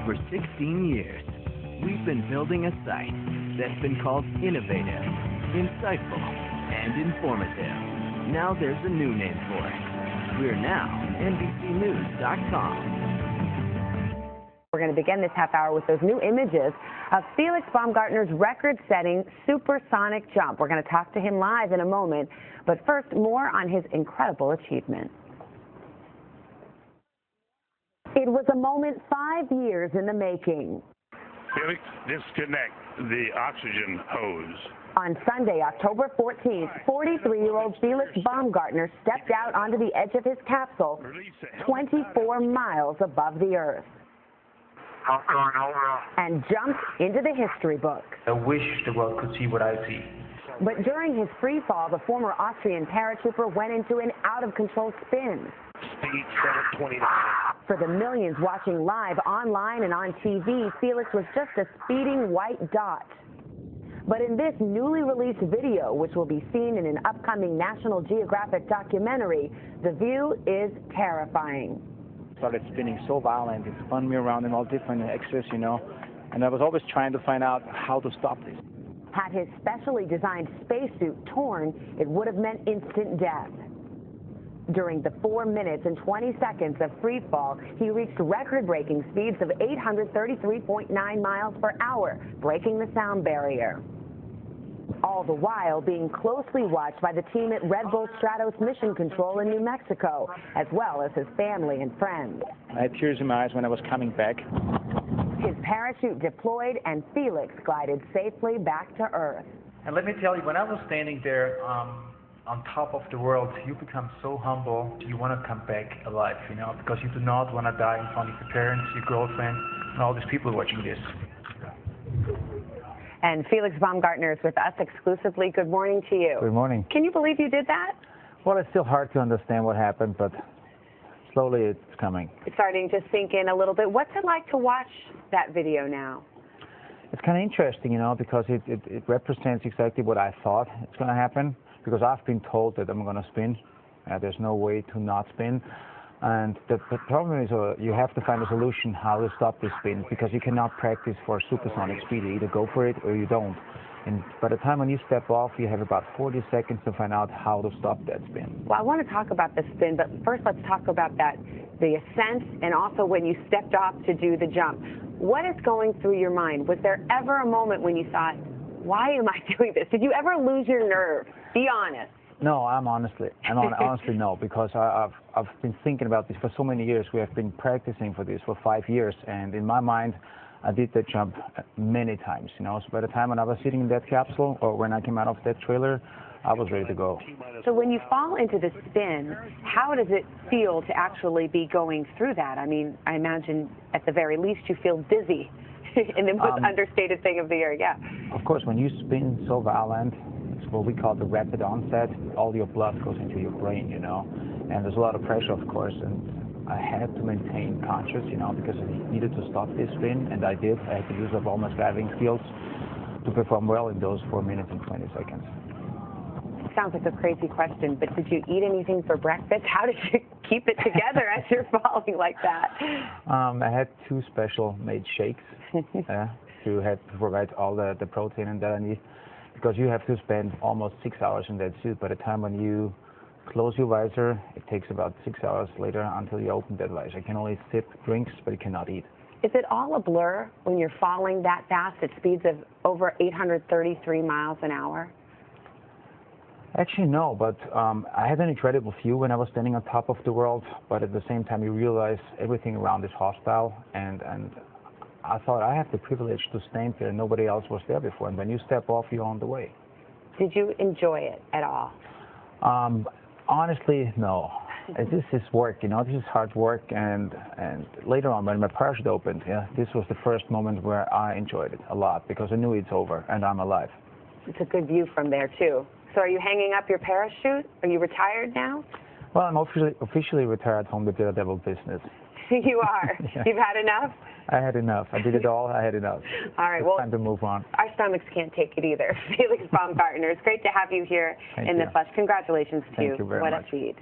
over 16 years, we've been building a site that's been called innovative, insightful, and informative. Now there's a new name for it. We're now NBCnews.com. We're going to begin this half hour with those new images of Felix Baumgartner's record-setting supersonic jump. We're going to talk to him live in a moment, but first, more on his incredible achievement. It was a moment 5 years in the making. Felix, disconnect the oxygen hose. On Sunday, October 14th, 43-year-old Felix Baumgartner stepped out onto the edge of his capsule 24 miles above the Earth and jumped into the history books. I wish the world could see what I see. But during his free fall, the former Austrian paratrooper went into an out-of-control spin. Speed 729. For the millions watching live online and on TV, Felix was just a speeding white dot. But in this newly released video, which will be seen in an upcoming National Geographic documentary, the view is terrifying. Started spinning so violent, it spun me around in all different axes, and I was always trying to find out how to stop this. Had his specially designed spacesuit torn, it would have meant instant death. During the 4 minutes and 20 seconds of free fall, he reached record-breaking speeds of 833.9 miles per hour, breaking the sound barrier. All the while being closely watched by the team at Red Bull Stratos Mission Control in New Mexico, as well as his family and friends. I had tears in my eyes when I was coming back. His parachute deployed and Felix glided safely back to Earth. And let me tell you, when I was standing there on top of the world, you become so humble. You want to come back alive, because you do not want to die in front of your parents, your girlfriend, and all these people watching this. And Felix Baumgartner is with us exclusively. Good morning to you. Good morning. Can you believe you did that? Well, it's still hard to understand what happened, but slowly it's coming. It's starting to sink in a little bit. What's it like to watch that video now? It's kind of interesting, because it represents exactly what I thought it's going to happen, because I've been told that I'm going to spin. There's no way to not spin. And the problem is you have to find a solution how to stop this spin, because you cannot practice for supersonic speed. You either go for it or you don't. And by the time when you step off, you have about 40 seconds to find out how to stop that spin. Well, I want to talk about the spin, but first let's talk about the ascent, and also when you stepped off to do the jump. What is going through your mind? Was there ever a moment when you thought, why am I doing this? Did you ever lose your nerve? Be honest. No, honestly no, because I've been thinking about this for so many years. We have been practicing for this for 5 years, and in my mind, I did that jump many times. So by the time when I was sitting in that capsule, or when I came out of that trailer, I was ready to go. So when you fall into the spin, how does it feel to actually be going through that? I mean, I imagine at the very least you feel dizzy in the most understated thing of the year, yeah. Of course, when you spin so violent, it's what we call the rapid onset. All your blood goes into your brain, and there's a lot of pressure, of course, and I had to maintain conscious, because I needed to stop this spin, and I did. I had to use up all my driving skills to perform well in those 4 minutes and 20 seconds. Sounds like a crazy question, but did you eat anything for breakfast? How did you keep it together as you're falling like that? I had 2 special made shakes to provide all the protein and that I need, because you have to spend almost 6 hours in that suit. By the time when you close your visor, it takes about 6 hours later until you open that visor. You can only sip drinks, but you cannot eat. Is it all a blur when you're falling that fast at speeds of over 833 miles an hour? Actually, no, but I had an incredible view when I was standing on top of the world, but at the same time you realize everything around is hostile, and I thought I have the privilege to stand there. Nobody else was there before, and when you step off, you're on the way. Did you enjoy it at all? Honestly, no. This is work, this is hard work, and later on when my parachute opened, this was the first moment where I enjoyed it a lot, because I knew it's over and I'm alive. It's a good view from there, too. So are you hanging up your parachute? Are you retired now? Well, I'm officially retired from the Daredevil business. You are? Yeah. You've had enough? I had enough. I did it all. I had enough. All right. It's time to move on. Our stomachs can't take it either. Felix Baumgartner, it's great to have you here in the flesh. Congratulations to you. Thank you very much. What a feat.